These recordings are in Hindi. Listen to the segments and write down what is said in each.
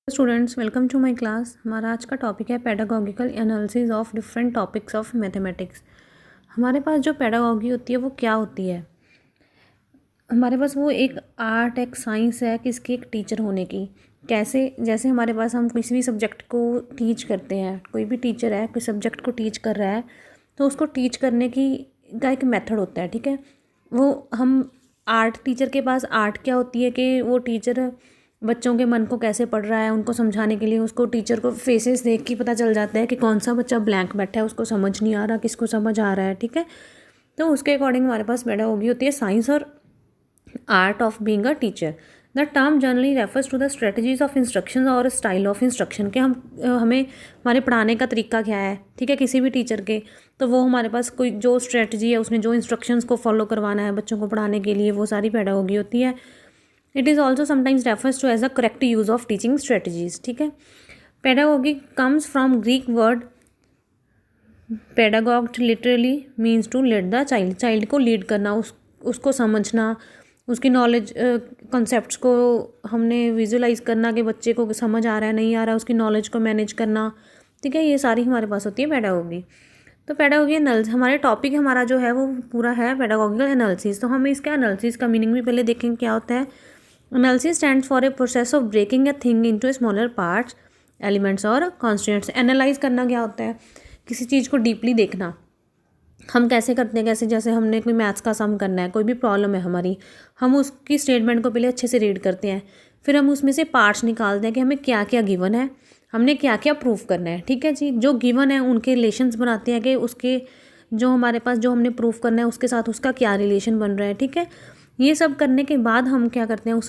Students, welcome to my class. हमारा आज का टॉपिक है pedagogical analysis of different topics of mathematics. हमारे पास जो पेडागॉगी होती है वो क्या होती है? हमारे पास वो एक आर्ट, एक साइंस है किसकी, एक टीचर होने की। कैसे? जैसे हमारे पास हम किसी भी सब्जेक्ट को टीच करते हैं, कोई भी टीचर है कोई सब्जेक्ट को टीच कर रहा है तो उसको टीच करने की का एक मेथड होता है, ठीक है। वो हम आर्ट टीचर के पास आर्ट क्या होती है कि वो टीचर बच्चों के मन को कैसे पढ़ रहा है उनको समझाने के लिए उसको टीचर को फेसेस देख के पता चल जाता है कि कौन सा बच्चा ब्लैंक बैठा है, उसको समझ नहीं आ रहा, किसको समझ आ रहा है, ठीक है। तो उसके अकॉर्डिंग हमारे पास पेडागोगी होती है साइंस और art of being a teacher. The term generally refers to the strategies of instruction और स्टाइल ऑफ इंस्ट्रक्शन के हमें हमारे पढ़ाने का तरीका क्या है, ठीक है, किसी भी टीचर के। तो वो हमारे पास कोई जो स्ट्रेटजी है, उसने जो इंस्ट्रक्शंस को फॉलो करवाना है बच्चों को पढ़ाने के लिए, वो सारी पेडागोगी होती है। It is also sometimes refers to as a correct use of teaching strategies, ठीक है। Pedagogy comes from Greek word pedagogue, literally means to lead the child. Child को लीड करना, उसको समझना, उसकी नॉलेज कॉन्सेप्ट्स को हमने विजुलाइज करना कि बच्चे को समझ आ रहा है नहीं आ रहा है, उसकी नॉलेज को मैनेज करना, ठीक है। ये सारी हमारे पास होती है पेडागोगी। तो पेडागोगी एनालिसिस हमारे टॉपिक हमारा जो है वो पूरा है पेडागोगिकल एनालिसिस। तो हम इसका एनालिसिस का मीनिंग भी पहले देखेंगे क्या होता है। Analysis stands for a process of breaking a thing into smaller parts, elements और कॉन्स्टिट्यूएंट्स। एनालाइज करना क्या होता है? किसी चीज़ को डीपली देखना। हम कैसे करते हैं? कैसे जैसे हमने कोई मैथ्स का सम करना है, कोई भी प्रॉब्लम है हमारी, हम उसकी स्टेटमेंट को पहले अच्छे से रीड करते हैं, फिर हम उसमें से पार्ट्स निकालते हैं कि हमें क्या क्या गिवन है, हमने क्या क्या प्रूफ करना है, ठीक है जी। जो गिवन है उनके रिलेशंस बनाते हैं कि उसके जो हमारे पास जो हमने प्रूफ करना है उसके साथ उसका क्या रिलेशन बन रहा है, ठीक है। ये सब करने के बाद हम क्या करते हैं, उस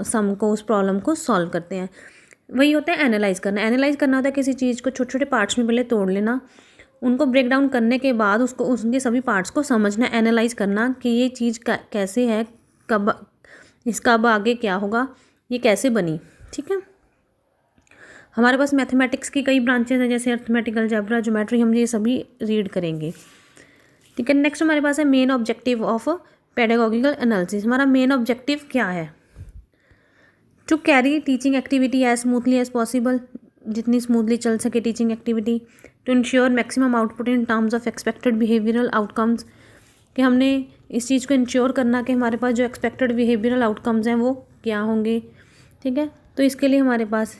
सम को, उस प्रॉब्लम को सॉल्व करते हैं। वही होता है एनालाइज करना। एनालाइज करना होता है किसी चीज़ को छोटे छोटे पार्ट्स में पहले तोड़ लेना, उनको ब्रेक डाउन करने के बाद उसको उनके सभी पार्ट्स को समझना, एनालाइज करना कि ये चीज़ कैसे है, कब इसका अब आगे क्या होगा, ये कैसे बनी, ठीक है। हमारे पास मैथमेटिक्स की कई ब्रांचेज हैं जैसे अर्थमेटिक, अलजेब्रा, ज्योमेट्री, हम ये सभी रीड करेंगे, ठीक है। नेक्स्ट हमारे पास है main objective of pedagogical analysis. हमारा मेन ऑब्जेक्टिव क्या है? To carry teaching activity as smoothly as possible, जितनी स्मूथली चल सके teaching activity. To ensure maximum output in terms of expected behavioural outcomes, कि हमने इस चीज़ को इंश्योर करना कि हमारे पास जो एक्सपेक्टेड बिहेवियरल आउटकम्स हैं वो क्या होंगे, ठीक है। तो इसके लिए हमारे पास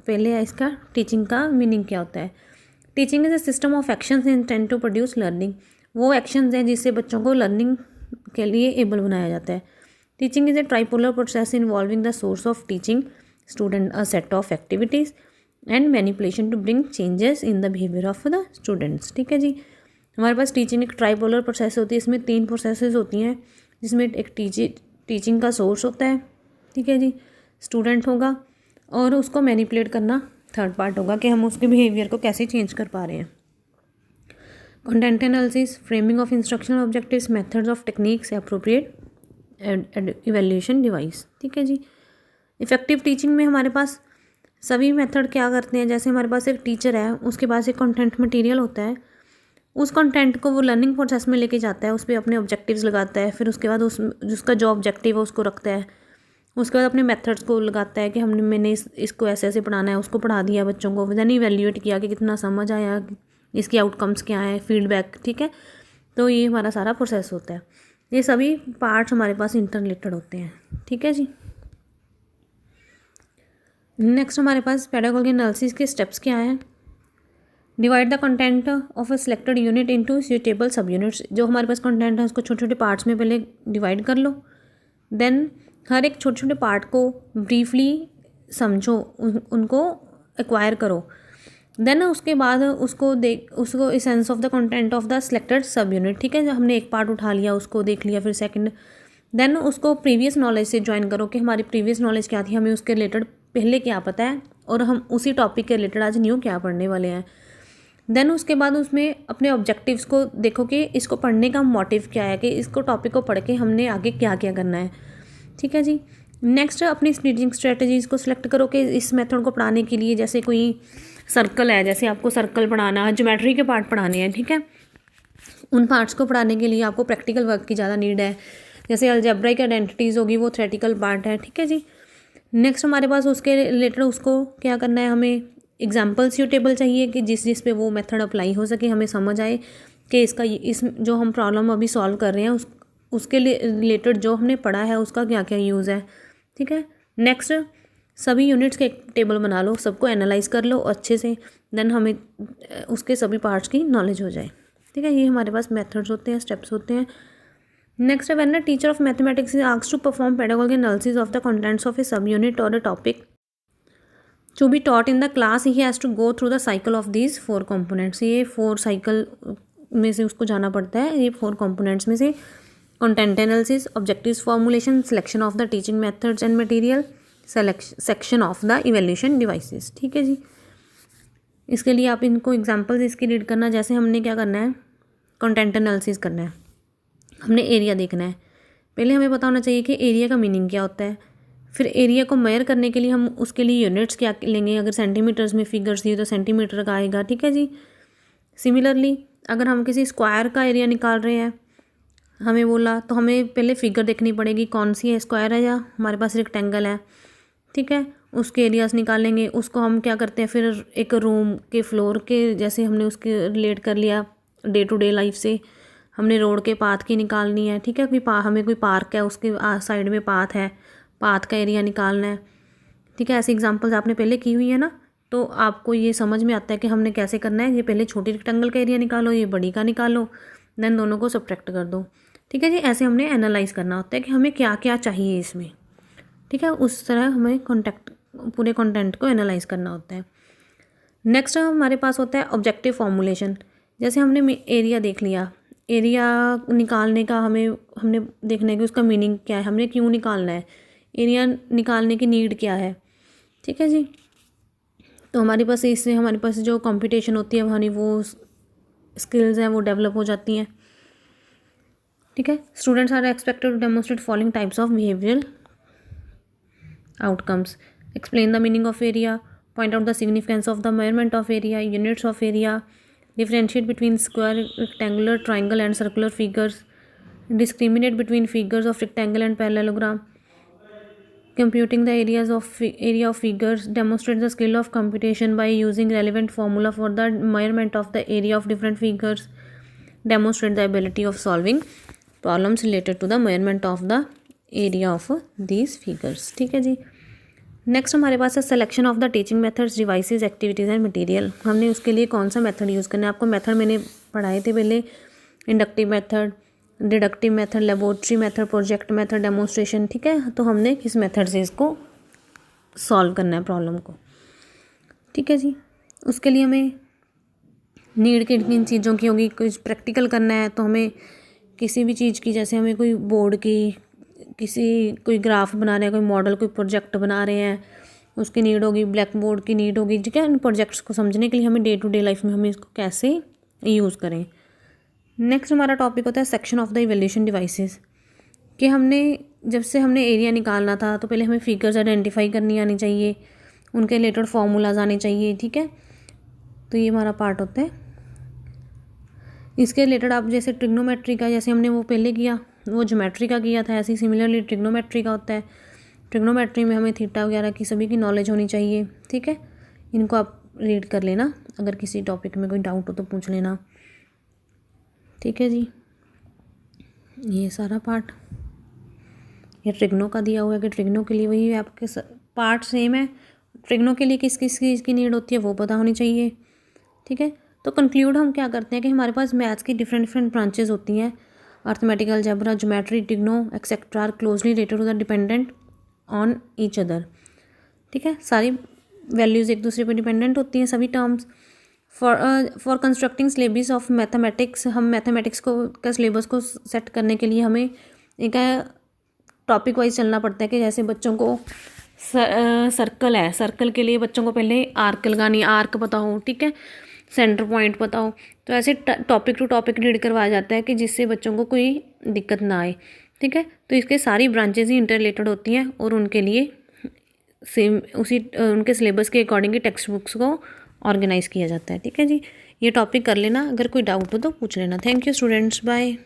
पहले है इसका टीचिंग का मीनिंग क्या होता है। Teaching is a system of actions intend to produce learning. वो एक्शंस हैं जिससे बच्चों को लर्निंग के लिए एबल बनाया जाता है। Teaching is a tripolar process involving the source of teaching student, a set of activities and manipulation to bring changes in the behaviour of the students, ठीक है जी। हमारे पास टीचिंग एक ट्राइपोलर प्रोसेस होती है, इसमें 3 प्रोसेसेस होती हैं, जिसमें एक टीचिंग का सोर्स होता है, ठीक है जी, स्टूडेंट होगा, और उसको मैनिपुलेट करना थर्ड पार्ट होगा कि हम उसके बिहेवियर को कैसे चेंज कर पा रहे हैं। Content analysis, framing of instructional objectives, methods of techniques, appropriate evaluation device, ठीक है जी। इफेक्टिव टीचिंग में हमारे पास सभी मेथड क्या करते हैं, जैसे हमारे पास एक टीचर है, उसके पास एक कंटेंट मटेरियल होता है, उस कंटेंट को वो लर्निंग प्रोसेस में लेके जाता है, उस पर अपने ऑब्जेक्टिव्स लगाता है, फिर उसके बाद उसका जो ऑब्जेक्टिव है उसको रखता है, उसके बाद अपने मेथड्स को लगाता है कि मैंने इसको ऐसे ऐसे पढ़ाना है, उसको पढ़ा दिया बच्चों को, देन इवैल्यूएट किया कि कितना समझ आया, इसके आउटकम्स क्या हैं, फीडबैक, ठीक है। तो ये हमारा सारा प्रोसेस होता है। ये सभी पार्ट्स हमारे पास इंटर रिलेटेड होते हैं, ठीक है जी। नेक्स्ट हमारे पास पेडागोगी एनालिसिस के स्टेप्स क्या हैं। Divide the content of a selected unit into suitable सब यूनिट्स। जो हमारे पास कंटेंट है उसको छोटे छोटे पार्ट्स में पहले डिवाइड कर लो, देन हर एक छोटे छोटे पार्ट को ब्रीफली समझो, उनको एक्वायर करो, देन उसके बाद उसको essence of the content of the selected सब यूनिट, ठीक है। जब हमने एक पार्ट उठा लिया, उसको देख लिया, फिर सेकंड, देन उसको प्रीवियस नॉलेज से ज्वाइन करो कि हमारी प्रीवियस नॉलेज क्या थी, हमें उसके रिलेटेड पहले क्या पता है, और हम उसी टॉपिक के रिलेटेड आज न्यू क्या पढ़ने वाले हैं। देन उसके बाद उसमें अपने ऑब्जेक्टिव्स को देखो कि इसको पढ़ने का मोटिव क्या है, कि इसको टॉपिक को पढ़ के हमने आगे क्या क्या करना है, ठीक है जी। नेक्स्ट अपनी टीचिंग स्ट्रेटजीज़ को सिलेक्ट करो कि इस मेथड को पढ़ाने के लिए, जैसे कोई सर्कल है, जैसे आपको सर्कल पढ़ाना है, ज्योमेट्री के पार्ट पढ़ाने हैं, ठीक है, उन पार्ट्स को पढ़ाने के लिए आपको प्रैक्टिकल वर्क की ज़्यादा नीड है। जैसे अलजेब्रिक आइडेंटिटीज़ होगी वो थ्योरेटिकल पार्ट है, ठीक है जी। नेक्स्ट हमारे पास उसके रिलेटेड उसको क्या करना है, हमें एग्जाम्पल सूटेबल चाहिए कि जिस पे वो मेथड अप्लाई हो सके, हमें समझ आए कि इसका इस जो हम प्रॉब्लम अभी सॉल्व कर रहे हैं उसके रिलेटेड जो हमने पढ़ा है उसका क्या क्या यूज़ है। ठीक है, नेक्स्ट सभी यूनिट्स के एक टेबल बना लो, सबको एनालाइज कर लो अच्छे से, देन हमें उसके सभी पार्ट्स की नॉलेज हो जाए। ठीक है, ये हमारे पास मेथड्स होते हैं, स्टेप्स होते हैं। Next, when a teacher of mathematics is asked to perform pedagogic analysis of the contents of a sub unit or a topic to be taught in the class, he has to go through the cycle of these 4 components. ये 4 साइकिल में से उसको जाना पड़ता है। ये 4 कंपोनेंट्स में से content analysis, objectives formulation, selection of the teaching methods and material, section of the evaluation devices. ठीक है जी, इसके लिए आप इनको एग्जांपल्स इसकी रीड करना। जैसे हमने क्या करना है, कंटेंट एनालिसिस करना है, हमने एरिया देखना है। पहले हमें पता होना चाहिए कि एरिया का मीनिंग क्या होता है। फिर एरिया को मेजर करने के लिए हम उसके लिए यूनिट्स क्या लेंगे, अगर सेंटीमीटर्स में फिगर्स दिए तो सेंटीमीटर का आएगा। ठीक है जी, सिमिलरली अगर हम किसी स्क्वायर का एरिया निकाल रहे हैं, हमें बोला तो हमें पहले फिगर देखनी पड़ेगी कौन सी है, स्क्वायर है या हमारे पास रेक्टेंगल है। ठीक है, उसके एरियाज निकालेंगे। उसको हम क्या करते हैं, फिर एक रूम के फ्लोर के जैसे हमने उसके रिलेट कर लिया डे टू डे लाइफ से। हमने रोड के पाथ की निकालनी है। ठीक है, हमें कोई पार्क है उसके साइड में पाथ है, पाथ का एरिया निकालना है। ठीक है, ऐसी एग्जांपल्स आपने पहले की हुई है ना, तो आपको ये समझ में आता है कि हमने कैसे करना है। ये पहले छोटी रेक्टेंगल का एरिया निकालो, ये बड़ी का निकालो, देन दोनों को सब्ट्रैक्ट कर दो। ठीक है जी, ऐसे हमने एनालाइज करना होता है कि हमें क्या क्या चाहिए इसमें। ठीक है, उस तरह हमें पूरे कंटेंट को एनालाइज करना होता है। नेक्स्ट हमारे पास होता है ऑब्जेक्टिव फॉर्मुलेशन। जैसे हमने एरिया देख लिया, एरिया निकालने का हमने देखना है कि उसका मीनिंग क्या है, हमने क्यों निकालना है, एरिया निकालने की नीड क्या है। ठीक है जी, तो हमारे पास इससे हमारे पास जो कंपटीशन होती है हमारी वो स्किल्स हैं वो डेवलप हो जाती हैं। ठीक है, students are expected to demonstrate following types of behavioural outcomes. Explain the meaning of area, point out the significance of the measurement of area, units of area, differentiate between square, rectangular, triangle and circular figures, discriminate between figures of rectangle and parallelogram, computing the area of figures, demonstrate the skill of computation by using relevant formula for the measurement of the area of different figures, demonstrate the ability of solving problems related to the measurement of the area of these figures. ठीक है जी, नेक्स्ट हमारे पास है selection of the teaching methods, devices, activities and material. हमने उसके लिए कौन सा मेथड यूज़ करना है, आपको मेथड मैंने पढ़ाए थे पहले, inductive method, deductive method, laboratory method, project method, demonstration. ठीक है, तो हमने किस मेथड से इसको सॉल्व करना है प्रॉब्लम को। ठीक है जी, उसके लिए हमें नीड किन चीज़ों की होगी, कुछ प्रैक्टिकल करना है तो हमें किसी भी चीज़ की, जैसे हमें कोई बोर्ड की कोई ग्राफ बना रहे हैं, कोई मॉडल, कोई प्रोजेक्ट बना रहे हैं, उसकी नीड होगी, ब्लैक बोर्ड की नीड होगी। ठीक है, इन प्रोजेक्ट्स को समझने के लिए हमें डे टू डे लाइफ में हमें इसको कैसे यूज़ करें। नेक्स्ट हमारा टॉपिक होता है section of the evaluation devices, कि जब से हमने एरिया निकालना था तो पहले हमें फिगर्स आइडेंटिफाई करनी आनी चाहिए, उनके रिलेटेड फार्मूलाज आने चाहिए। ठीक है, तो ये हमारा पार्ट होता है। इसके रिलेटेड आप जैसे ट्रिग्नोमेट्री का, जैसे हमने वो पहले किया, वो ज्योमेट्री का किया था, ऐसे ही सिमिलरली ट्रिग्नोमेट्री का होता है। ट्रिग्नोमेट्री में हमें थीटा वगैरह की सभी की नॉलेज होनी चाहिए। ठीक है, इनको आप रीड कर लेना, अगर किसी टॉपिक में कोई डाउट हो तो पूछ लेना। ठीक है जी, ये सारा पार्ट ये ट्रिग्नो का दिया हुआ है कि ट्रिग्नो के लिए वही आपके पार्ट सेम है, ट्रिग्नो के लिए किस किस चीज़ की नीड होती है वो पता होनी चाहिए। ठीक है, तो कंक्लूड हम क्या करते हैं कि हमारे पास मैथ्स की डिफरेंट ब्रांचेस होती हैं, arithmetical, algebra, geometry, trigno etcetera are closely related to the dependent on each other. ठीक है, सारी वैल्यूज़ एक दूसरे पर डिपेंडेंट होती हैं, सभी terms. For constructing syllabus of mathematics, हम मैथमेटिक्स का सिलेबस को सेट करने के लिए हमें एक टॉपिक वाइज चलना पड़ता है कि जैसे बच्चों को सर्कल है, सर्कल के लिए बच्चों को पहले आर्क लगानी, आर्क पता हो। ठीक है, सेंटर पॉइंट पता हो, तो ऐसे टॉपिक टू टॉपिक रीड करवाया जाता है कि जिससे बच्चों को कोई दिक्कत ना आए। ठीक है, तो इसके सारी ब्रांचेज ही इंटर रिलेटेड होती हैं और उनके लिए सेम उनके सिलेबस के अकॉर्डिंग टेक्स्ट बुक्स को ऑर्गेनाइज़ किया जाता है। ठीक है जी, ये टॉपिक कर लेना, अगर कोई डाउट हो तो पूछ लेना। Thank you students, bye.